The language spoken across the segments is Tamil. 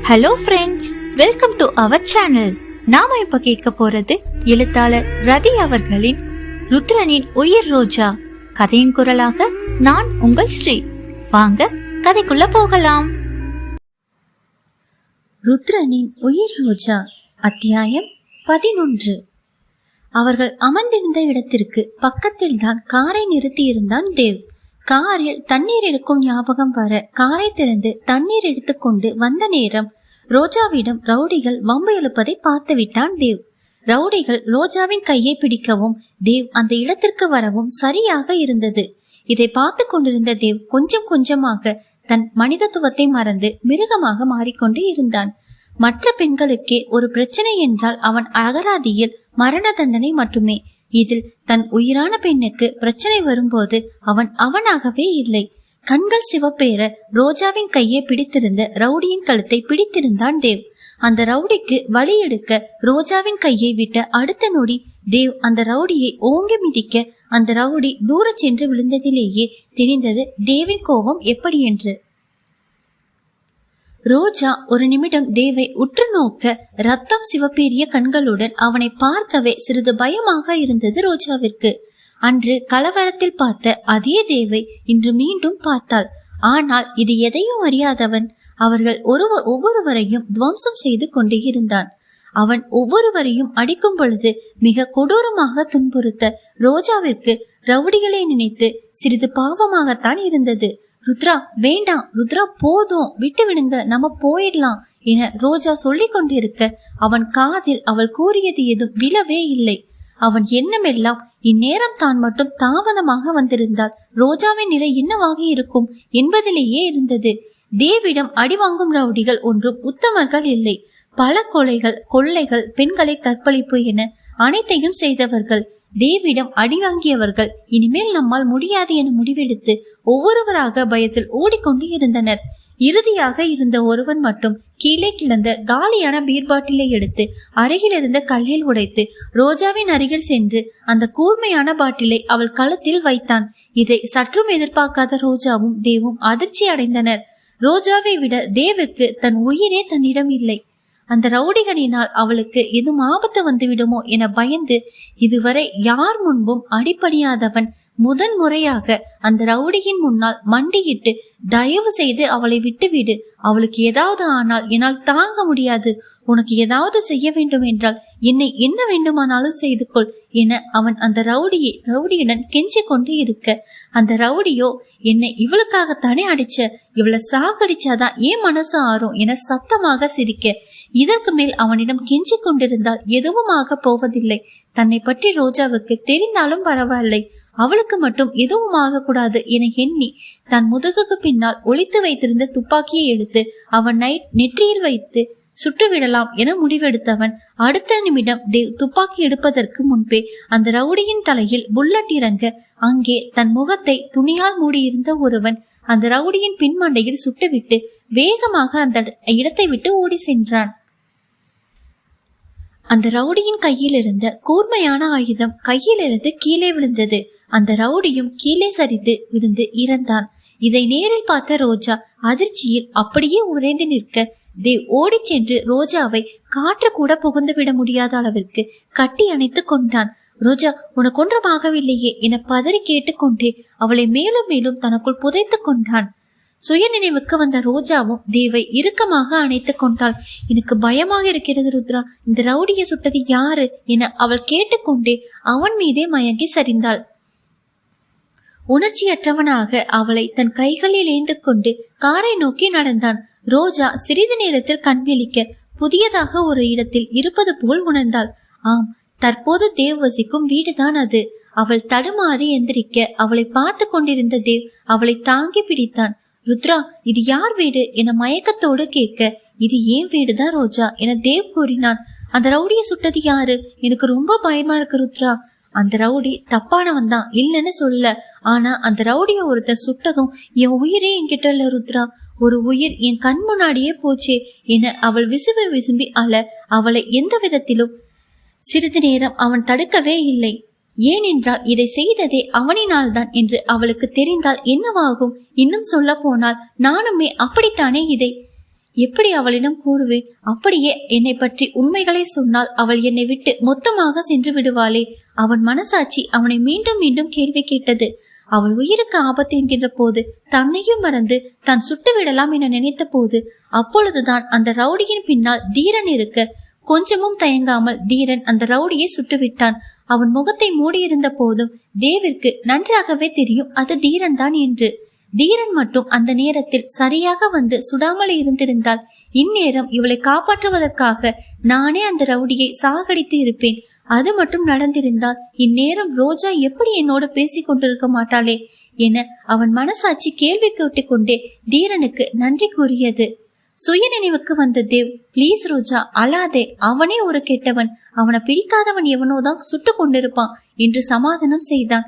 Hello friends, welcome to our channel. நாம இப்ப கேட்க போறது எழுத்தாளர் ரதி அவர்களின் ருத்ரனின் உயிர் ரோஜா கதையின் குரலாக நான் உங்கள் ஸ்ரீ. வாங்க கதைக்குள்ள போகலாம். ருத்ரனின் உயிர் ரோஜா அத்தியாயம் 11. அவர்கள் அமர்ந்திருந்த இடத்திற்கு பக்கத்தில் தான் காரை நிறுத்தி இருந்தான் தேவ். காரில் தண்ணீர் இருக்கும் ஞாபகம் வர காரை திறந்து தண்ணீர் எடுத்துக்கொண்டு வந்த நேரம் ரோஜாவிடம் ரவுடிகள் வம்பு எழுப்பதை பார்த்து விட்டான் தேவ். ரவுடிகள் ரோஜாவின் கையை பிடிக்கவும் தேவ் அந்த இடத்திற்கு வரவும் சரியாக இருந்தது. இதை பார்த்து கொண்டிருந்த தேவ் கொஞ்சம் கொஞ்சமாக தன் மனிதத்துவத்தை மறந்து மிருகமாக மாறிக்கொண்டு இருந்தான். மற்ற பெண்களுக்கே ஒரு பிரச்சனை என்றால் அவன் அகராதியில் மரண தண்டனை மட்டுமே. இதில் தன் உயிரான பெண்ணுக்கு பிரச்சனை வரும்போது அவன் அவனாகவே இல்லை. கண்கள் சிவப்பேற ரோஜாவின் கையை பிடித்திருந்த ரவுடியின் கழுத்தை பிடித்திருந்தான் தேவ். அந்த ரவுடிக்கு வழி எடுக்க ரோஜாவின் கையை விட்ட அடுத்த நொடி தேவ் அந்த ரவுடியை ஓங்கி மிதிக்க அந்த ரவுடி தூர சென்று விழுந்ததிலேயே தெரிந்தது தேவின் கோபம் எப்படி என்று. ரோஜா ஒரு நிமிடம் தேவை உற்று நோக்க ரத்தம் சிவப்பேறிய கண்களுடன் அவனை பார்க்கவே சிறிது பயமாக இருந்தது ரோஜாவிற்கு. அன்று கலவரத்தில் பார்த்த அதே தேவை இன்று மீண்டும் பார்த்தாள். ஆனால் இது எதையும் அறியாதவன் அவர்கள் ஒவ்வொருவரையும் துவம்சம் செய்து கொண்டே இருந்தான். அவன் ஒவ்வொருவரையும் அடிக்கும் பொழுது மிக கொடூரமாக துன்புறுத்த ரோஜாவிற்கு ரவுடிகளை நினைத்து சிறிது பாவமாகத்தான் இருந்தது. ருத்ரா வேண்டாம், ருத்ரா போதும், விட்டு விடுங்க, நம்ம போயிடலாம் என ரோஜா சொல்லி கொண்டிருக்க அவன் காதில் அவள் கூறியது எதுவும் விழவே இல்லை. அவன் எண்ணமெல்லாம் இந்நேரம் தான் மட்டும் தாமதமாக வந்திருந்தால் ரோஜாவின் நிலை என்னவாக இருக்கும் என்பதிலேயே இருந்தது. தேவிடம் அடிவாங்கும் ரவுடிகள் ஒன்றும் உத்தமர்கள் இல்லை. பல கொள்ளைகள், பெண்களை கற்பழிப்பு என அனைத்தையும் செய்தவர்கள். தேவிடம் அடிவாங்கியவர்கள் இனிமேல் நம்மால் முடியாது என முடிவெடுத்து ஒவ்வொருவராக பயத்தில் ஓடிக்கொண்டு இருந்தனர். இறுதியாக இருந்த ஒருவன் மட்டும் கீழே கிடந்த காலியான பீர் பாட்டிலை எடுத்து அருகில் இருந்த கல்லில் உடைத்து ரோஜாவின் அருகில் சென்று அந்த கூர்மையான பாட்டிலை அவள் கழுத்தில் வைத்தான். இதை சற்றும் எதிர்பார்க்காத ரோஜாவும் தேவும் அதிர்ச்சி அடைந்தனர். ரோஜாவை விட தேவுக்கு தன் உயிரே தன்னிடம் இல்லை. அந்த ரவுடிகளினால் அவளுக்கு எதுவும் ஆபத்து வந்துவிடுமோ என பயந்து இதுவரை யார் முன்பும் அடிபணியாதவன் முதன் முறையாக அந்த ரவுடியின் முன்னால் மண்டியிட்டு தயவு செய்து அவளை விட்டுவிடு, அவளுக்கு ஏதாவது ஆனால் என்னால் தாங்க முடியாது, உனக்கு ஏதாவது செய்ய வேண்டும் என்றால் என்னை என்ன வேண்டுமானாலும் செய்து கொள் என அவன் அந்த ரவுடியுடன் கெஞ்சி கொண்டு இருக்க அந்த ரவுடியோ என்னை இவளுக்காகத்தானே அடிச்ச, இவளை சாகடிச்சாதான் ஏன் மனசு ஆறும் என சத்தமாக சிரிக்க இதற்கு மேல் அவனிடம் கெஞ்சி கொண்டிருந்தால் எதுவும் ஆக போவதில்லை. தன்னை பற்றி ரோஜாவுக்கு தெரிந்தாலும் பரவாயில்லை, அவளுக்கு மட்டும் எதுவும் ஆகக்கூடாது என எண்ணி தன் முதுகுக்கு பின்னால் ஒளித்து வைத்திருந்த துப்பாக்கியை எடுத்து அவன் நெற்றியில் வைத்து சுட்டுவிடலாம் என முடிவெடுத்தவன் அடுத்த நிமிடம் தேவ் துப்பாக்கி எடுப்பதற்கு முன்பே அந்த ரவுடியின் தலையில் புல்லட் இறங்க அங்கே தன் முகத்தை துணியால் மூடியிருந்த ஒருவன் அந்த ரவுடியின் பின்மண்டையில் சுட்டுவிட்டு வேகமாக அந்த இடத்தை விட்டு ஓடி சென்றான். அந்த ரவுடியின் கையில் இருந்த கூர்மையான ஆயுதம் கையிலிருந்து கீழே விழுந்தது. அந்த ரவுடியும் கீழே சரிந்து விழுந்து இறந்தான். இதை நேரில் பார்த்த ரோஜா அதிர்ச்சியில் அப்படியே உறைந்து நிற்க தேவ் ஓடி சென்று ரோஜாவை காற்று கூட புகுந்து விட முடியாத அளவிற்கு கட்டி அணைத்து கொண்டான். ரோஜா, உனக்கு ஒன்றுமாகவில்லையே என பதறி கேட்டுக்கொண்டே அவளை மேலும் மேலும் தனக்குள் புதைத்து கொண்டான். சுய நினைவுக்கு வந்த ரோஜாவும் தேவை இறுக்கமாக அணைத்து கொண்டாள். எனக்கு பயமாக இருக்கிறது ருத்ரா, இந்த ரவுடியை சுட்டது யாரு என அவள் கேட்டுக்கொண்டே அவன் மீதே மயங்கி சரிந்தாள். உணர்ச்சியற்றவனாக அவளை தன் கைகளில் ஏந்து கொண்டு காரை நோக்கி நடந்தான். ரோஜா சிறிது நேரத்தில் கண் விழிக்க புதியதாக ஒரு இடத்தில் இருப்பது போல் உணர்ந்தாள். ஆம், தற்போது தேவ் வசிக்கும் வீடுதான் அது. அவள் தடுமாறி எந்திரிக்க அவளை பார்த்து கொண்டிருந்த தேவ் அவளை தாங்கி பிடித்தான். ருத்ரா, இது யார் வீடு என மயக்கத்தோடு கேட்க இது ஏன் வீடுதான் ரோஜா என தேவ் கூறினான். அந்த ரவுடியை சுட்டது யாரு? எனக்கு ரொம்ப பயமா இருக்கு ருத்ரா. அந்த ரவுடி தப்பானவன் தான், இல்லைன்னு சொல்ல. ஆனா அந்த ரவுடிய ஒருத்தர் சுட்டதும் என் உயிரே என்கிட்ட இல்ல ருத்ரா, ஒரு உயிர் என் கண் முன்னாடியே போச்சே என அவள் விசும்பி அழ அவளை எந்த விதத்திலும் சிறிது நேரம் அவன் தடுக்கவே இல்லை. ஏனென்றால் இதை செய்ததே அவனினால் தான் என்று அவளுக்கு தெரிந்தால் என்னவாகும்? இன்னும் சொல்ல போனால் நானுமே அப்படித்தானே எப்படி அவளிடம் கூறுவேன்? அப்படியே என்னை பற்றி உண்மைகளை சொன்னால் அவள் என்னை விட்டு மொத்தமாக சென்று விடுவாளே. அவன் மனசாட்சி அவனை மீண்டும் மீண்டும் கேள்வி கேட்டது. அவள் உயிருக்கு ஆபத்து என்கின்ற போது தன்னையும் மறந்து தான் சுட்டு விடலாம் என நினைத்த போது அப்பொழுதுதான் அந்த ரவுடியின் பின்னால் தீரன் இருக்க கொஞ்சமும் தயங்காமல் தீரன் அந்த ரவுடியை சுட்டுவிட்டான். அவன் முகத்தை மூடியிருந்த போதும் தேவிற்கு நன்றாகவே தெரியும் அது தீரன் தான் என்று. தீரன் மட்டும் அந்த நேரத்தில் சரியாக வந்து சுடாமல் இருந்திருந்தால் இந்நேரம் இவளை காப்பாற்றுவதற்காக நானே அந்த ரவுடியை சாகடித்து இருப்பேன். அது மட்டும் நடந்திருந்தால் இந்நேரம் ரோஜா எப்படி என்னோடு பேசிக் கொண்டிருக்க மாட்டாளே என அவன் மனசாட்சி கேள்வி கேட்டுக்கொண்டே தீரனுக்கு நன்றி கூறியது. சுய நினைவுக்கு வந்த தேவ், பிளீஸ் ரோஜா அழாதே, அவனே ஒரு கெட்டவன், அவனை பிடிக்காதவன் எவனோதான் சுட்டு கொண்டிருப்பான் என்று சமாதானம் செய்தான்.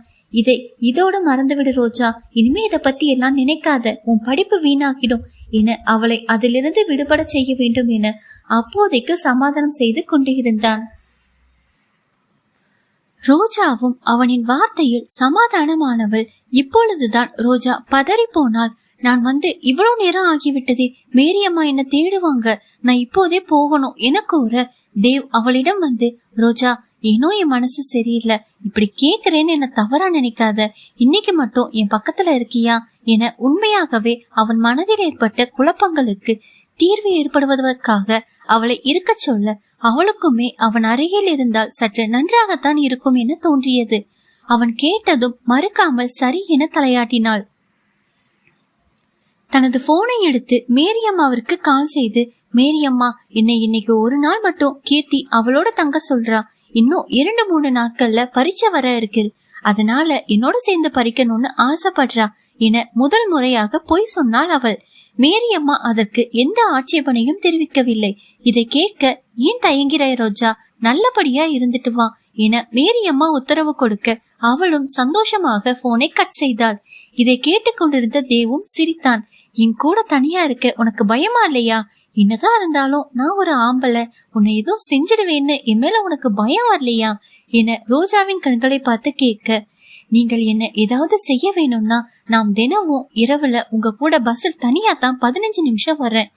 இதோட மறந்துவிடு ரோஜா, இனிமே இதை பத்தி எல்லாம் நினைக்காத, உன் படிப்பு வீணாக்கிடும் என அவளை அதிலிருந்து விடுபட செய்ய வேண்டும் என அப்போதைக்கு சமாதானம் செய்து கொண்டு இருந்தான். ரோஜாவும் அவனின் வார்த்தையில் சமாதானமானவள். இப்பொழுதுதான் ரோஜா பதறி போனாள். நான் வந்து இவ்வளவு நேரம் ஆகிவிட்டதே, மேரியம்மா என்ன தேடுவாங்க, நான் இப்போதே போகணும் என கூற தேவ் அவளிடம் வந்து, ரோஜா ஏனோ என் மனசு சரியில்லை, இப்படி கேக்குறேன்னு என்ன தவறா நினைக்காத, இன்னைக்கு மட்டும் என் பக்கத்துல இருக்கியா என உண்மையாகவே அவன் மனதில் ஏற்பட்ட குழப்பங்களுக்கு தீர்வு ஏற்படுவதற்காக அவளை இருக்க சொல்ல அவளுக்குமே அவன் அருகில் இருந்தால் சற்று நன்றாகத்தான் இருக்கும் என தோன்றியது. அவன் கேட்டதும் மறுக்காமல் சரி என தலையாட்டினாள். தனது போனை எடுத்து மேரியம்மாவிற்கு கால் செய்து, மேரியம்மா என்னை இன்னைக்கு ஒரு நாள் மட்டும் கீர்த்தி அவளோட தங்க சொல்றா, இன்னும் 2-3 நாட்கள்ல பரீட்சை வர இருக்கு, அதனால என்னோட சேர்ந்து பறிக்கணும்னு ஆசைப்படுறா என முதல் முறையாக பொய் சொன்னாள் அவள். மேரியம்மா அதற்கு எந்த ஆட்சேபனையும் தெரிவிக்கவில்லை. இதை கேட்க, ஏன் தயங்கிறாய் ரோஜா, நல்லபடியா இருந்துட்டு வா என மேரியம்மா உத்தரவு கொடுக்க அவளும் சந்தோஷமாக போனை கட் செய்தாள். இதை கேட்டுக்கொண்டிருந்த தேவும் சிரித்தான். என் கூட தனியா இருக்க உனக்கு பயமா இல்லையா? என்னதான் இருந்தாலும் நான் ஒரு ஆம்பளை, உன்னை ஏதோ செஞ்சிடுவேன்னு என் மேல உனக்கு பயம் வரலையா என ரோஜாவின் கண்களை பார்த்து கேட்க, நீங்கள் என்ன ஏதாவது செய்ய வேணும்னா நாம் தினமும் இரவுல உங்க கூட பஸ்ஸில் தனியா தான் 15 நிமிஷம் வர்றேன்,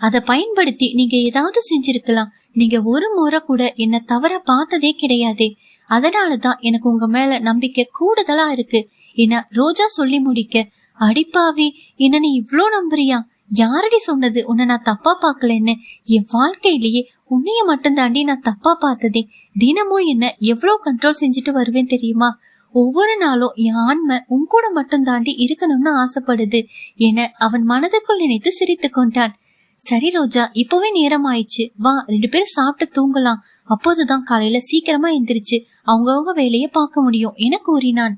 அதை பயன்படுத்தி நீங்க ஏதாவது செஞ்சிருக்கலாம். நீங்க ஒரு முறை கூட என்ன தவற பார்த்ததே கிடையாதே, அதனாலதான் எனக்கு உங்க மேல நம்பிக்கை கூடுதலா இருக்கு என ரோஜா சொல்லி முடிக்க, அடிப்பாவி என்ன நீ இவ்ளோ நம்புறியா? யாரடி சொன்னது உன்னை நான் தப்பா பாக்கலன்னு? என் வாழ்க்கையிலேயே உன்னைய மட்டும் தாண்டி நான் தப்பா பார்த்ததே. தினமும் என்ன எவ்வளவு கண்ட்ரோல் செஞ்சுட்டு வருவேன் தெரியுமா? ஒவ்வொரு நாளும் என் ஆன்மை உன் கூட மட்டும் தாண்டி இருக்கணும்னு ஆசைப்படுது என அவன் மனதுக்குள் நினைத்து சிரித்து கொண்டான். சரி ரோஜா, இப்பவே நேரம் ஆயிடுச்சு, வா 2 பேரும் சாப்பிட்டு தூங்கலாம், அப்போதுதான் காலையில சீக்கிரமா எந்திரிச்சு அவங்கவுங்க வேலையை பார்க்க முடியும் என கூறினான்.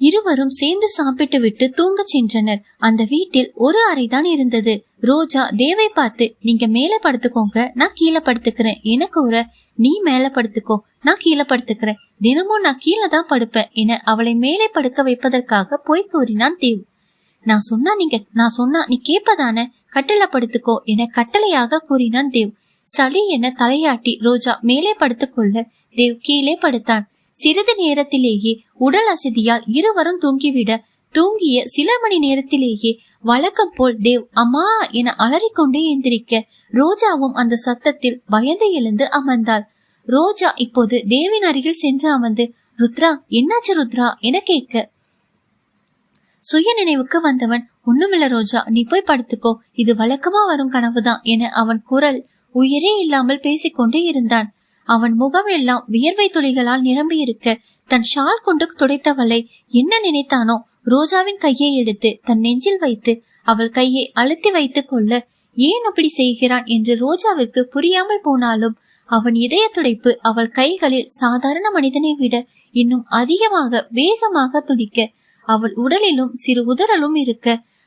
இருவரும் சேர்ந்து சாப்பிட்டு விட்டு தூங்க சென்றனர். அந்த வீட்டில் ஒரு அறைதான் இருந்தது. ரோஜா தேவை பார்த்து, நீங்க மேல படுத்துக்கோங்க, நான் கீழே படுத்துக்கிறேன் என கூற, நீ மேல படுத்துக்கோ, நான் கீழே படுத்துக்கிறேன், தினமும் நான் கீழே தான் படுப்பேன் என அவளை மேலே படுக்க வைப்பதற்காக போய் கூறினான் தேவ். நான் சொன்னா நீ கேப்பதானே, கட்டளை படுத்துக்கோ என கட்டளையாக கூறினான் தேவ். சளி என தலையாட்டி ரோஜா மேலே படுத்துக்கொள்ள தேவ் கீழே படுத்தான். சிறிது நேரத்திலேயே உடல் அசதியால் இருவரும் தூங்கிவிட, தூங்கிய சில மணி நேரத்திலேயே வழக்கம் போல் தேவ் அம்மா என அலறிக்கொண்டே எந்திரிக்க, ரோஜாவும் அந்த சத்தத்தில் பயந்து எழுந்து அமர்ந்தாள். ரோஜா இப்போது தேவின் அருகில் சென்று அமர்ந்து, ருத்ரா என்னாச்சு ருத்ரா என கேட்க, சுய நினைவுக்கு வந்தவன், ஒண்ணுமில்ல ரோஜா, நீ போய் படுத்துக்கோ, இது வழக்கமா வரும் கனவுதான் என அவன் குரல் உயிரே இல்லாமல் பேசிக்கொண்டே இருந்தான். அவன் முகம் எல்லாம் வியர்வை துளிகளால் நிரம்பி இருக்க, தன் ஷால் கொண்டு துடைத்தவளை என்ன நினைத்தானோ, ரோஜாவின் கையை எடுத்து தன் நெஞ்சில் வைத்து அவள் கையை அழுத்தி வைத்துக் கொள்ள, ஏன் அப்படி செய்கிறான் என்று ரோஜாவிற்கு புரியாமல் போனாலும் அவன் இதய துடைப்பு அவள் கைகளில் சாதாரண மனிதனை விட இன்னும் அதிகமாக வேகமாக துடிக்க, அவள் உடலிலும் சிறு உதறலும் இருக்க,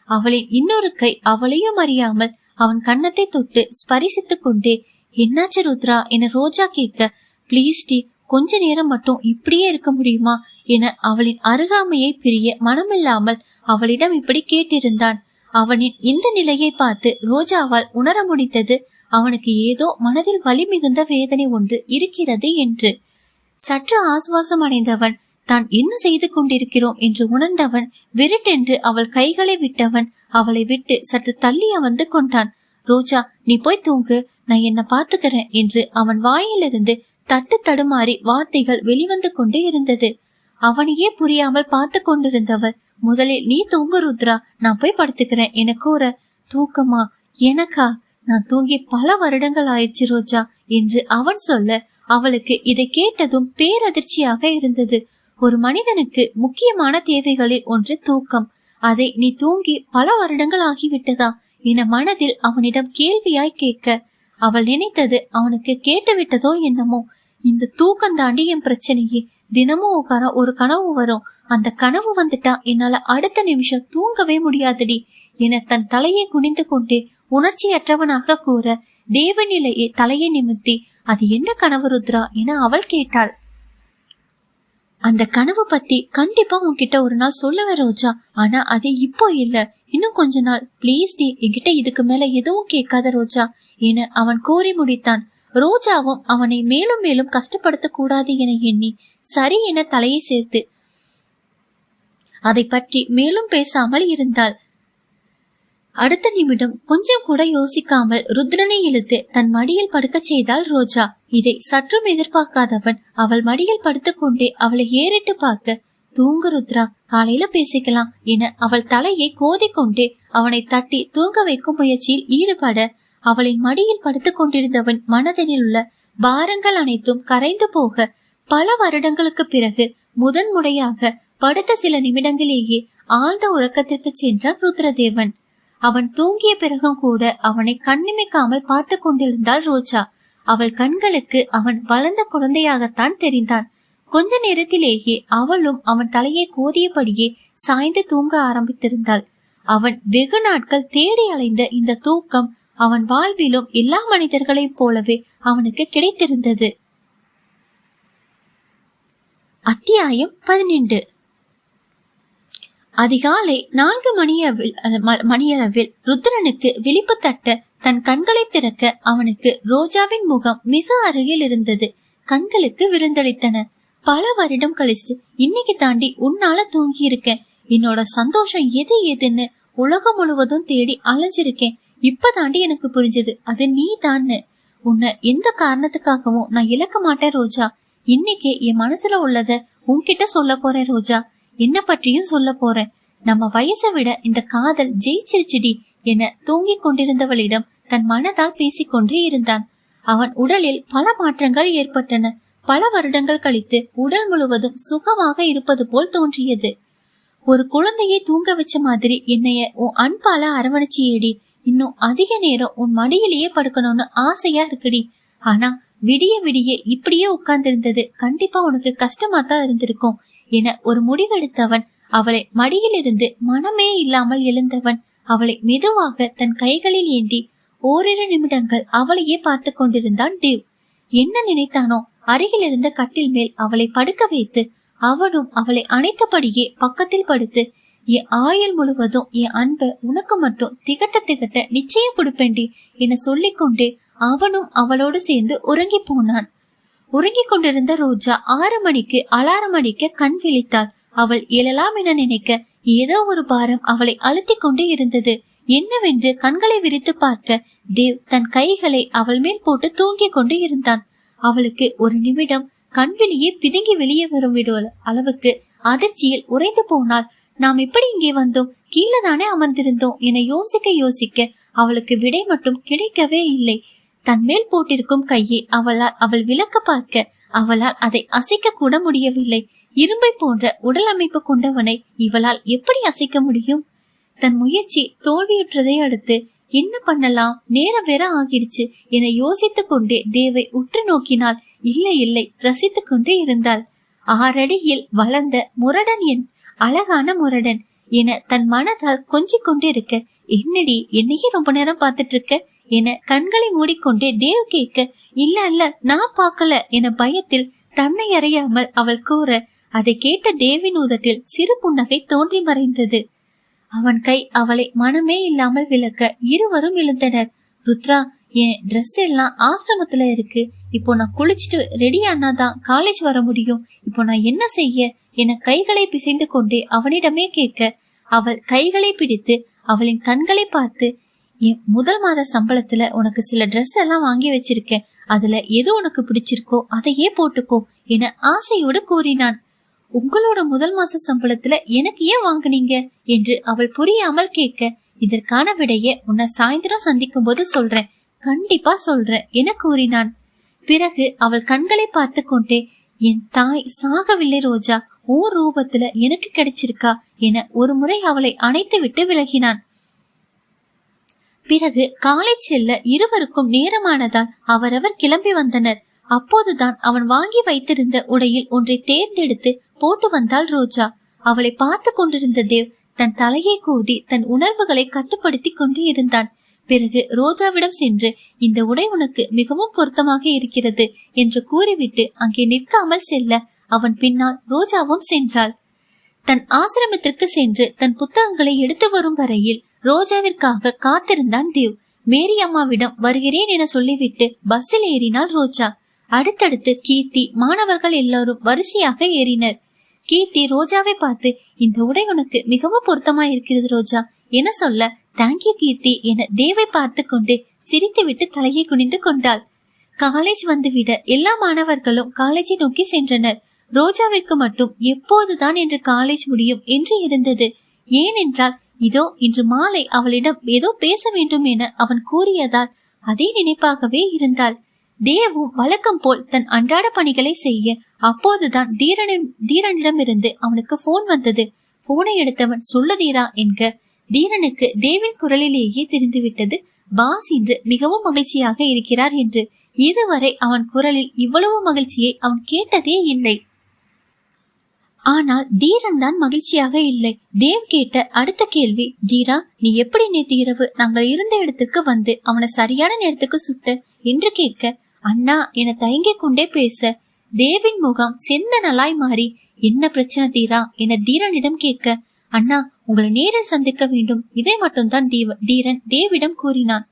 அவளின் இன்னொரு கை அவளையும் அறியாமல் அவன் கன்னத்தை தொட்டு ஸ்பரிசித்துக் கொண்டே, என்னாச்சு ருத்ரா என ரோஜா கேட்க, பிளீஸ் டி, கொஞ்ச நேரம் மட்டும் இப்படியே இருக்க முடியுமா என அவளின் அருகாமையை பிரிய மனமில்லாமல் அவளிடம் இப்படி கேட்டிருந்தான். அவனின் இந்த நிலையை பார்த்து ரோஜாவால் உணர முடிந்தது, அவனுக்கு ஏதோ மனதில் வலி மிகுந்த வேதனை ஒன்று இருக்கிறது என்று. சற்று ஆசுவாசம் அடைந்தவன் தான் என்ன செய்து கொண்டிருக்கிறோம் என்று உணர்ந்தவன் விருட்டென்று அவள் கைகளை விட்டவன் அவளை விட்டு சற்று தள்ளி அமர்ந்து கொண்டான். ரோஜா, நீ போய் தூங்கு, நான் என்ன பாத்துக்கிறேன் என்று அவன் வாயிலிருந்து தட்டு தடுமாறி வார்த்தைகள் வெளிவந்து கொண்டே இருந்தது. அவனையே புரியாமல் பார்த்து கொண்டிருந்தவர், முதலில் நீ தூங்கு ருத்ரா, நான் போய் படுத்துக்கிறேன் என கூற, தூக்கமா? எனக்கா? நான் தூங்கி பல வருடங்கள் ஆயிடுச்சு ரோஜா என்று அவன் சொல்ல, அவளுக்கு இதை கேட்டதும் பேரதிர்ச்சியாக இருந்தது. ஒரு மனிதனுக்கு முக்கியமான தேவைகளில் ஒன்று தூக்கம். அதை நீ தூங்கி பல வருடங்கள் ஆகிவிட்டதா என மனதில் அவனிடம் கேள்வியாய் கேட்க, அவள் நினைத்தது அவனுக்கு கேட்டுவிட்டதோ என்னமோ. இந்த தூக்கம் தாண்டி என் பிரச்சனையே. தினமும் ஒரு கனவு வரும், அந்த கனவு வந்துட்டா என்னால அடுத்த நிமிஷம் தூங்கவே முடியாதடி என தன் தலையை குனிந்து கொண்டே உணர்ச்சியற்றவனாக கூற, தேவநிலையை தலையை நிமித்தி, அது என்ன கனவு ருத்ரா என அவள் கேட்டாள். அந்த கனவு பத்தி கண்டிப்பா உன்கிட்ட ஒரு நாள் சொல்லுவேன் ரோஜா, ஆனா அது இப்போ இல்ல, இன்னும் கொஞ்ச நாள் பிளீஸ் டி, என்கிட்ட இதுக்கு மேல எதுவும் கேட்காத ரோஜா என அவன் கூறி முடித்தான். ரோஜாவும் அவனை மேலும் மேலும் கஷ்டப்படுத்த கூடாது என எண்ணி சரி என தலையை சேர்த்து அதை பற்றி மேலும் பேசாமல் இருந்தாள். அடுத்த நிமிடம் கொஞ்சம் கூட யோசிக்காமல் ருத்ரனை இழுத்து தன் மடியில் படுக்க செய்தாள் ரோஜா. இதை சற்றும் எதிர்பார்க்காதவன் அவள் மடியில் படுத்துக்கொண்டே அவளை ஏறிட்டு பார்க்க, தூங்கு ருத்ரா, காலையில பேசிக்கலாம் என அவள் தலையை கோதிக்கொண்டே அவனை தட்டி தூங்க வைக்கும் முயற்சியில் ஈடுபட, அவளின் மடியில் படுத்துக் கொண்டிருந்தவன் மனதில் உள்ள பாரங்கள் அனைத்தும் கரைந்து போக, பல வருடங்களுக்கு பிறகு முதன்முறையாக படுத்த சில நிமிடங்களேயே ஆழ்ந்த உறக்கத்திற்கு சென்றான் ருத்ரதேவன். அவன் தூங்கிய பிறகும் கூட அவனை கண்ணிமைக்காமல் பார்த்து கொண்டிருந்தாள் ரோஜா. அவள் கண்களுக்கு அவன் வளர்ந்த குழந்தையாகத்தான் தெரிந்தான். கொஞ்ச நேரத்திலேயே அவளும் அவன் தலையை கோதியபடியே சாய்ந்து தூங்க ஆரம்பித்திருந்தாள். அவன் வெகு நாட்கள் தேடி அலைந்த இந்த தூக்கம் அவன் வாழ்விலும் எல்லா மனிதர்களையும் போலவே அவனுக்கு கிடைத்திருந்தது. அத்தியாயம் 12. அதிகாலை 4 மணியளவில் ருத்ரனுக்கு விழிப்பு தட்ட தன் கண்களை திறக்க அவனுக்கு ரோஜாவின் முகம் மிக அருகில் இருந்தது. கண்களுக்கு விருந்தளித்தன. பல வருடம் கழிச்சு இன்னைக்கு தாண்டி உன்னால தூங்கி இருக்கேன். என்னோட சந்தோஷம் எது எதுன்னு உலகம் முழுவதும் தேடி அலைஞ்சிருக்கேன். இப்ப தாண்டி எனக்கு புரிஞ்சது, அது நீ தான்னு. உன்னை எந்த காரணத்துக்காகவும் நான் இழக்க மாட்டேன் ரோஜா. இன்னைக்கு என் மனசுல உள்ளத உன்கிட்ட சொல்ல போறேன் ரோஜா. என்ன பற்றியும் சொல்ல போறேன். நம்ம வயசை விட இந்த காதல் ஜெயிச்சிருச்சுடி என தூங்கிக் கொண்டிருந்தவளிடம் தன் மனதால் பேசிக்கொண்டே இருந்தான். அவன் உடலில் பல மாற்றங்கள் ஏற்பட்டன. பல வருடங்கள் கழித்து உடல் முழுவதும் சுகமாக இருப்பது போல் தோன்றியது. ஒரு குழந்தையை தூங்க வச்ச மாதிரி என்னைய உன் அன்பால அரவணைச்சியேடி. இன்னும் அதிக நேரம் உன் மடியிலேயே படுக்கணும்னு ஆசையா இருக்குடி. ஆனா விடிய விடிய இப்படியே உட்கார்ந்திருந்தது கண்டிப்பா உனக்கு கஷ்டமா தான் இருந்திருக்கும் என ஒரு முடிவெடுத்தவன் அவளை மடியிலிருந்து மனமே இல்லாமல் எழுந்தவன் அவளை மெதுவாக தன் கைகளில் ஏந்தி ஓரிரு நிமிடங்கள் அவளையே பார்த்து கொண்டிருந்தான் தேவ். என்ன நினைத்தானோ அருகில் இருந்த கட்டில் மேல் அவளை படுக்க வைத்து அவனும் அவளை அணைத்தபடியே பக்கத்தில் படுத்து, என் ஆயுள் முழுவதும் என் அன்பை உனக்கு மட்டும் திகட்ட திகட்ட நிச்சயம் கொடுப்பேண்டி என சொல்லிக்கொண்டே அவனும் அவளோடு சேர்ந்து உறங்கி போனான். உறங்கிக் கொண்டிருந்த ரோஜா 6 மணிக்கு அலாரம் அடிக்க கண் விழித்தாள். அவள் எழலாம் என நினைக்க ஏதோ ஒரு பாரம் அவளை அழுத்தி கொண்டே இருந்தது. என்னவென்று கண்களை விரித்து பார்க்க தேவ் தன் கைகளை அவள் மேல் போட்டு தூங்கிக் கொண்டு இருந்தான். அவளுக்கு ஒரு நிமிடம் கண்விழியே பிதுங்கி வெளியே வரும் விடுவ அளவுக்கு அதிர்ச்சியில் உறைந்து போனாள். நாம் எப்படி இங்கே வந்தோம், கீழே தானே அமர்ந்திருந்தோம் என யோசிக்க அவளுக்கு விடை மட்டும் கிடைக்கவே இல்லை. தன் மேல் போட்டிருக்கும் கையை அவள் விளக்க பார்க்க அவளால் அதை அசைக்க கூட முடியவில்லை. இரும்பை போன்ற உடல் அமைப்பு கொண்டவனை இவளால் எப்படி அசைக்க முடியும்? தன் முயற்சி தோல்வியுற்றதை அடுத்து என்ன பண்ணலாம், நேரம் வேற ஆகிடுச்சு என யோசித்துக் கொண்டே தேவை உற்று நோக்கினாள். இல்லை ரசித்துக் கொண்டே இருந்தாள். 6 அடியில் வளர்ந்த முரடன், என் அழகான முரடன் என தன் மனதால் கொஞ்சிக் கொண்டிருக்க, என்னடி என்னையே ரொம்ப நேரம் பார்த்துட்டு இருக்க என கண்களை மூடிக்கொண்டே தேவ் கேட்க, இல்ல நான் பார்க்கல என பயத்தில் தன்னை அறியாமல் அவள் கூற, அதை கேட்ட தேவின் உதட்டில் சிறு புன்னகை தோன்றி மறைந்தது. அவன் கை அவளை மனமே இல்லாமல் விளக்க இருவரும் எழுந்தனர். ருத்ரா, என் ட்ரெஸ் எல்லாம் ஆசிரமத்துல இருக்கு, இப்போ நான் குளிச்சுட்டு ரெடி ஆனாதான் காலேஜ் வர முடியும். இப்போ நான் என்ன செய்ய என கைகளை பிசைந்து கொண்டே அவனிடமே கேட்க, அவள் கைகளை பிடித்து அவளின் கண்களை பார்த்து, என் முதல் மாத சம்பளத்துல உனக்கு சில ட்ரெஸ் எல்லாம் வாங்கி வச்சிருக்கேன், அதுல எது உனக்கு பிடிச்சிருக்கோ அதையே போட்டுக்கோ என ஆசையோடு கூறினான். உங்களோட முதல் மாச சம்பளத்துல எனக்கு ஏன் வாங்குனீங்க என்று அவள் புரியாமல் கேட்க, இதற்கான விடைய உன்னை சாயந்தரம் சந்திக்கும் போது சொல்றேன், கண்டிப்பா சொல்றேன் என கூறினான். பிறகு அவள் கண்களை பார்த்து கொண்டே, என் தாய் சாகவில்லை ரோஜா, ஓர் ரூபத்துல எனக்கு கிடைச்சிருக்கா என ஒரு முறை அவளை அணைத்து விட்டு விலகினான். பிறகு காலேஜ் செல்ல இருவருக்கும் நேரமானதால் அவரவர் கிளம்பி வந்தனர். அப்போதுதான் அவன் வாங்கி வைத்திருந்த உடையில் ஒன்றை தேர்ந்தெடுத்து போட்டு வந்தாள் ரோஜா. அவளை பார்த்து கொண்டிருந்த தேவ் தன் தலையை கூதி தன் உணர்வுகளை கட்டுப்படுத்தி கொண்டு இருந்தான். பிறகு ரோஜாவிடம் சென்று, இந்த உடை உனக்கு மிகவும் பொருத்தமாக இருக்கிறது என்று கூறிவிட்டு அங்கே நிற்காமல் செல்ல அவன் பின்னால் ரோஜாவும் சென்றாள். தன் ஆசிரமத்திற்கு சென்று தன் புத்தகங்களை எடுத்து வரும் வரையில் ரோஜாவிற்காக காத்திருந்தான் தேவ். மேரி அம்மாவிடம் வருகிறேன் என சொல்லிவிட்டு பஸ்ஸில் ஏறினாள் ரோஜா. அடுத்தடுத்து கீர்த்தி, மாணவர்கள் எல்லாரும் வரிசையாக ஏறினர். கீர்த்தி ரோஜாவை பார்த்து, இந்த உடை உனக்கு மிகவும் பொருத்தமா இருக்கிறது ரோஜா என சொல்ல, தேங்க்யூ கீர்த்தி என தேவை பார்த்து கொண்டு சிரித்து விட்டு தலையை குனிந்து கொண்டாள். காலேஜ் வந்துவிட எல்லா மாணவர்களும் காலேஜை நோக்கி சென்றனர். ரோஜாவிற்கு மட்டும் எப்போதுதான் என்று காலேஜ் முடியும் என்று இருந்தது. ஏனென்றால் இதோ இன்று மாலை அவளிடம் ஏதோ பேச வேண்டும் என அவன் கூறியதால் அதே நினைப்பாகவே இருந்தாள். தேவும் வழக்கம் போல் தன் அன்றாட பணிகளை செய்ய அப்போதுதான் தீரனிடமிருந்து அவனுக்கு போன் வந்தது. போனை எடுத்தவன், சொல்ல தீரா என்க. தீரனுக்கு தேவின் குரலிலேயே தெரிந்துவிட்டது பாஸ் இன்று மிகவும் மகிழ்ச்சியாக இருக்கிறார் என்று. இதுவரை அவன் குரலில் இவ்வளவு மகிழ்ச்சியை அவன் கேட்டதே இல்லை. ஆனால் தீரன் தான் மகிழ்ச்சியாக இல்லை. தேவ் கேட்ட அடுத்த கேள்வி, தீரா நீ எப்படி நேற்று இரவு நாங்கள் இருந்த இடத்துக்கு வந்து அவனை சரியான நேரத்துக்கு சுட்ட என்று கேட்க, அண்ணா என தயங்கிக் கொண்டே பேச, தேவின் முகம் செந்தனலாய் மாறி, என்ன பிரச்சனை தீரா என தீரனிடம் கேட்க, அண்ணா உங்களை நேரில் சந்திக்க வேண்டும், இதை மட்டும்தான் தீரன் தேவிடம் கூறினான்.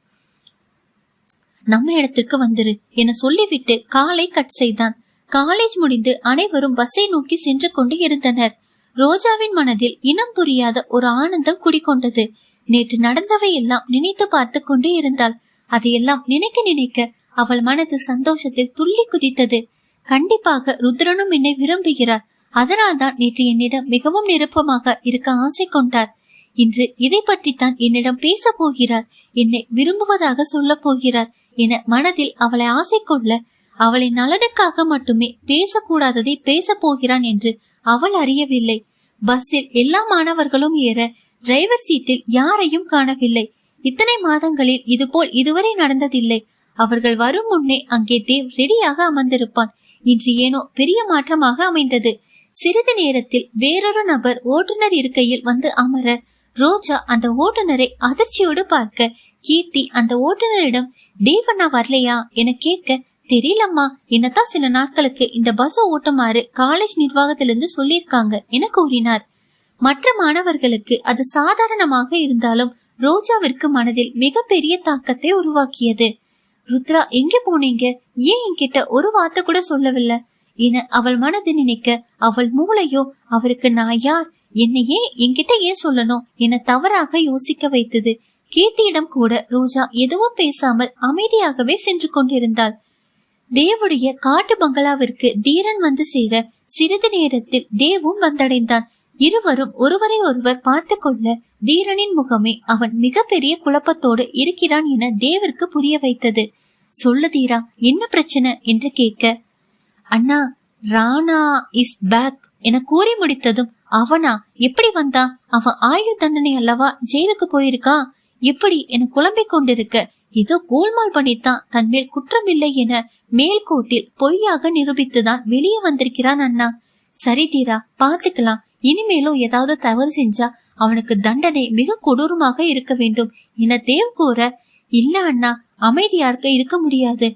நம்ம இடத்திற்கு வந்துரு என சொல்லிவிட்டு காலை கட் செய்தான். காலேஜ் முடிந்து அனைவரும் பஸ்ஸை நோக்கி சென்று கொண்டு இருந்தனர். ரோஜாவின் மனதில் இனம் புரியாத ஒரு ஆனந்தம் குடிக்கொண்டது. நேற்று நடந்தவை எல்லாம் நினைத்து பார்த்து கொண்டு இருந்தாள். அதையெல்லாம் நினைக்க நினைக்க அவள் மனது சந்தோஷத்தில் துள்ளி குதித்தது. கண்டிப்பாக ருத்ரனும் என்னை விரும்புகிறார், அதனால்தான் நேற்று என்னிடம் மிகவும் நெருப்பமாக இருக்க ஆசை கொண்டார். இன்று இதை பற்றித்தான் என்னிடம் பேச போகிறார், என்னை விரும்புவதாக சொல்ல போகிறார் என மனதில் அவளை ஆசை கொள்ள, அவளின் நலனுக்காக மட்டுமே பேசக்கூடாததை பேச போகிறான் என்று அவள் அறியவில்லை. பஸ்ஸில் எல்லா மாணவர்களும் ஏற டிரைவர் சீட்டில் யாரையும் காணவில்லை. இத்தனை மாதங்களில் இதுபோல் இதுவரை நடந்ததில்லை. அவர்கள் வரும் முன்னே அங்கே தேவ் ரெடியாக அமர்ந்திருப்பான். இன்று ஏனோ பெரிய மாற்றமாக அமைந்தது. சிறிது நேரத்தில் வேறொரு நபர் ஓட்டுநர் இருக்கையில் வந்து அமர, ரோஜா அந்த ஓட்டுநரை அதிர்ச்சியோடு பார்க்க, கீர்த்தி அந்த ஓட்டுநரிடம், தேவண்ணா வரலையா என கேட்க, தெரியலம்மா, என்னதான் சில நாட்களுக்கு இந்த பஸ் ஓட்டுமாறு காலேஜ் நிர்வாகத்திலிருந்து சொல்லியிருக்காங்க என கூறினார். மற்ற மாணவர்களுக்கு அது சாதாரணமாக இருந்தாலும் ரோஜாவிற்கு மனதில் மிகப்பெரிய தாக்கத்தை உருவாக்கியது. ருத்ரா எங்கே போனீங்க, ஏன் என்கிட்ட ஒரு வார்த்தை கூட சொல்லவில்லை என அவள் மனது நினைக்க, அவள் மூளையோ அவருக்கு நான் யார், என்னையே என்கிட்ட ஏன் சொல்லணும் என தவறாக யோசிக்க வைத்தது. கீர்த்தியிடம் கூட ரோஜா எதுவும் பேசாமல் அமைதியாகவே சென்று கொண்டிருந்தாள். தேவுடைய காட்டு பங்களாவிற்கு தீரன் வந்து சேர சிறிது நேரத்தில் தேவும் வந்தடைந்தான். இருவரும் ஒருவரை ஒருவர் பார்த்து கொள்ள, தீரனின் முகமே அவன் மிகப்பெரிய குழப்பத்தோடு இருக்கிறான் என தேவிற்கு புரிய வைத்தது. சொல்லு தீரா, என்ன பிரச்சனை என்று கேட்க, அண்ணா ராணா இஸ் பேக் என கூறி முடித்ததும், அவனா எப்படி வந்தா, அவன் ஆயுள் தண்டனை அல்லவா ஜெயிலுக்கு போயிருக்கான், எப்படி என குழம்பிக் கொண்டிருக்க, ஏதோ கோல்மால் பண்ணித்தான் தன் மேல் குற்றம் இல்லை என மேல்கோட்டில் பொய்யாக நிரூபித்துதான் வெளியே வந்திருக்கிறான் அண்ணா. சரி தீரா, பாத்துக்கலாம், இனிமேலும் ஏதாவது தவறு செஞ்சா அவனுக்கு தண்டனை மிக கொடூரமாக இருக்க வேண்டும் என தேவ் கூற, இல்ல அண்ணா, அமைதியாக இருக்க முடியாது,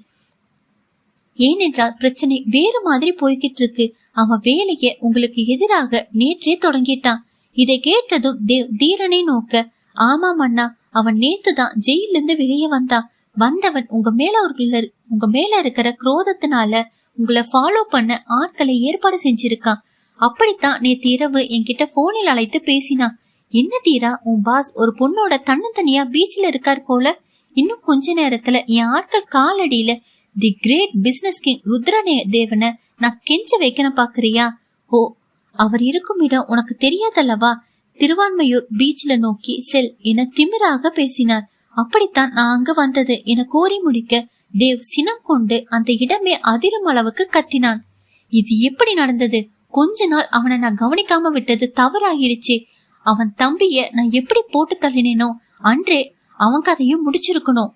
ஏனென்றால் பிரச்சனை வேறு மாதிரி போய்கிட்டு இருக்கு. அவன் வேலைய உங்களுக்கு எதிராக நேற்றே தொடங்கிட்டான். இதை கேட்டதும் தேவ் தீரனை நோக்க, ஆமாம் அண்ணா, அவன் நேத்துதான் ஜெயிலிருந்து வெளியே வந்தான். வந்தவன் உங்க மேல இருக்கிற குரோதத்தினால உங்களை ஃபாலோ பண்ண ஆட்களை ஏற்பாடு செஞ்சிருக்கான். அப்படித்தான் நேத்து இரவு என்கிட்ட போனில் அழைத்து பேசினான். என்ன தீரா, உன் பாஸ் ஒரு பொண்ணோட தன்னந்தனியா பீச்ல இருக்கார் போல. இன்னும் கொஞ்ச நேரத்துல என் ஆட்கள் காலடியில தி கிரேட் பிசினஸ் கிங் ருத்ரனே தேவனை நான் கெஞ்ச வைக்கணும் பாக்குறியா? ஓ, அவர் இருக்கும் இடம் உனக்கு தெரியாதல்லவா? திருவான்மையூர் பீச்ல நோக்கி செல் என திமிராக பேசினார். அப்படித்தான் நான் அங்க வந்தது என கூறி முடிக்க தேவ் சினம் கொண்டு அந்த இடமே அதிரும் அளவுக்கு கத்தினான். இது எப்படி நடந்தது? கொஞ்ச நாள் அவனை நான் கவனிக்காம விட்டது தவறாகிடுச்சு. அவன் தம்பிய நான் எப்படி போட்டு தள்ளினேனோ அன்றே அவன் கதையும் முடிச்சிருக்கணும்.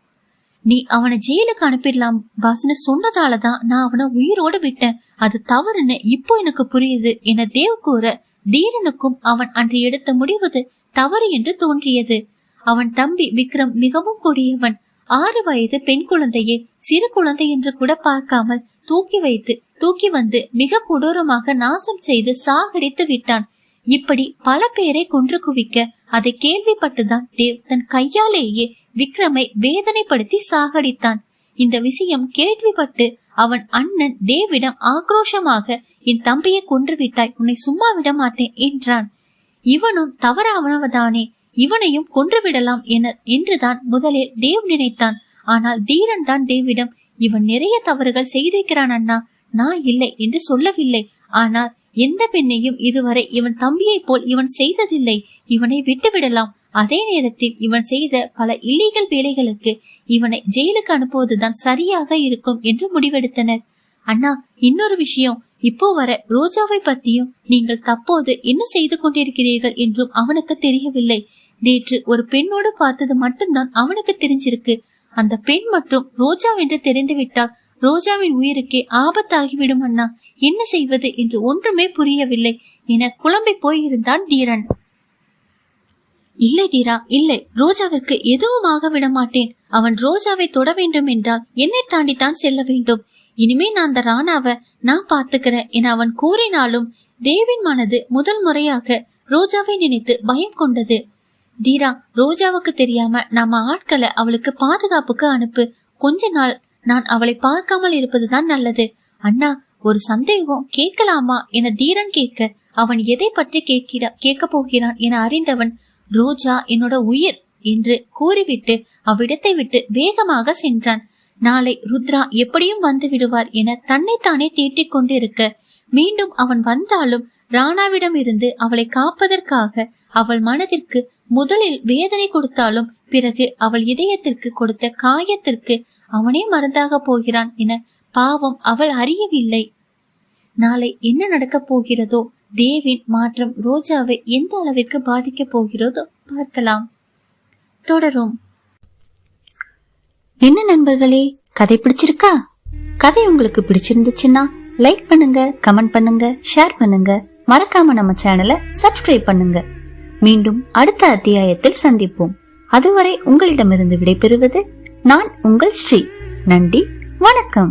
நீ அவனை ஜெயிலுக்கு அனுப்பிடலாம் பாஸ்னு சொன்னதாலதான் நான் அவனை உயிரோடு விட்டேன். அது தவறுன்னு இப்போ எனக்கு புரியுது என தேவ் கூற தீரனுக்கும் அவன் அன்று எடுத்த முடிவது தவறு என்று தோன்றியது. அவன் தம்பி விக்ரம் மிகவும் கொடியவன். 6 வயது பெண் குழந்தையை சிறு குழந்தை என்று கூட பார்க்காமல் தூக்கி வந்து மிக கொடூரமாக நாசம் செய்து சாகடித்து விட்டான். இப்படி பல பேரை கொன்று குவிக்க அதை கேள்விப்பட்டுதான் தேவ் தன் கையாலேயே விக்ரமை வேதனைப்படுத்தி சாகடித்தான். இந்த விஷயம் கேள்விப்பட்டு அவன் அண்ணன் தேவிடம் ஆக்ரோஷமாக என் தம்பியை கொன்று விட்டாய், உன்னை சும்மா விட மாட்டேன் என்றான். இவனும் தவறானவதானே, இவனையும் கொன்று விடலாம் என்றுதான் முதலில் தேவ் நினைத்தான். ஆனால் தீரன் தான் தேவிடம் இவன் நிறைய தவறுகள் செய்திருக்கிறான் அண்ணா, நான் இல்லை என்று சொல்லவில்லை. ஆனால் எந்த பெண்ணையும் இதுவரை இவன் தம்பியை போல் இவன் செய்ததில்லை, இவனை விட்டுவிடலாம். அதே நேரத்தில் இவன் செய்த பல இல்லீகல் வேலைகளுக்கு இவனை ஜெயிலுக்கு அனுப்புவதுதான் சரியாக இருக்கும் என்று முடிவெடுத்தனர். அண்ணா, இன்னொரு விஷயம், இப்போ வர ரோஜாவை பத்தியும் நீங்கள் தற்போது என்ன செய்து கொண்டிருக்கிறீர்கள் என்றும் அவனுக்கு தெரியவில்லை. நேற்று ஒரு பெண்ணோடு பார்த்தது மட்டும்தான் அவனுக்கு தெரிஞ்சிருக்கு. அந்த பெண் மட்டும் ரோஜா என்று தெரிந்துவிட்டால் ரோஜாவின் உயிருக்கே ஆபத்தாகிவிடும் அண்ணா. என்ன செய்வது என்று ஒன்றுமே புரியவில்லை என குழம்பி போயிருந்தான் தீரன். இல்லை தீரா, இல்லை, ரோஜாவிற்கு எதுவும் ஆக விட மாட்டேன். அவன் ரோஜாவை தொட வேண்டும் என்றால் என்னை தாண்டித்தான் செல்ல வேண்டும். இனிமே நான் அந்த ராணாவை நான் பாத்துக்கிறேன் என அவன் கூறினாலும் தேவின் மனது முதல் முறையாக ரோஜாவை நினைத்து பயம் கொண்டது. தீரா, ரோஜாவுக்கு தெரியாம நாம ஆட்களை அவளுக்கு பாதுகாப்புக்கு அனுப்பு. கொஞ்ச நாள் நான் அவளை பார்க்காமல் இருப்பதுதான் நல்லது. அண்ணா, ஒரு சந்தேகம் கேட்கலாமா என தீரன் கேட்க அவன் எதை பற்றி கேட்க போகிறான் என அறிந்தவன் ரோஜா என்னோட உயிர் என்று கூறிவிட்டு அவ்விடத்தை விட்டு வேகமாக சென்றான். நாளை ருத்ரா எப்படியும் வந்து விடுவார் என தன்னைத்தானே தேற்றிக் கொண்டிருக்க மீண்டும் அவன் வந்தாலும் ராணாவிடம் இருந்து அவளை காப்பதற்காக அவள் மனதிற்கு முதலில் வேதனை கொடுத்தாலும் பிறகு அவள் இதயத்திற்கு கொடுத்த காயத்திற்கு அவனே மருந்தாக போகிறான் என பாவம் அவள் அறியவில்லை. நாளை என்ன நடக்க போகிறதோ, தேவின் மாற்றம் ரோஜாவை எந்த அளவிற்கு பாதிக்க போகிறதோ பார்க்கலாம். தொடரும். என்ன நண்பர்களே, கதை பிடிச்சிருக்கா? கதை உங்களுக்கு பிடிச்சிருந்துச்சுன்னா லைக் பண்ணுங்க, கமெண்ட் பண்ணுங்க, ஷேர் பண்ணுங்க. மறக்காம நம்ம சேனலை சப்ஸ்கிரைப் பண்ணுங்க. மீண்டும் அடுத்த அத்தியாயத்தில் சந்திப்போம். அதுவரை உங்களிடமிருந்து விடைபெறுவது நான் உங்கள் ஸ்ரீ. நன்றி, வணக்கம்.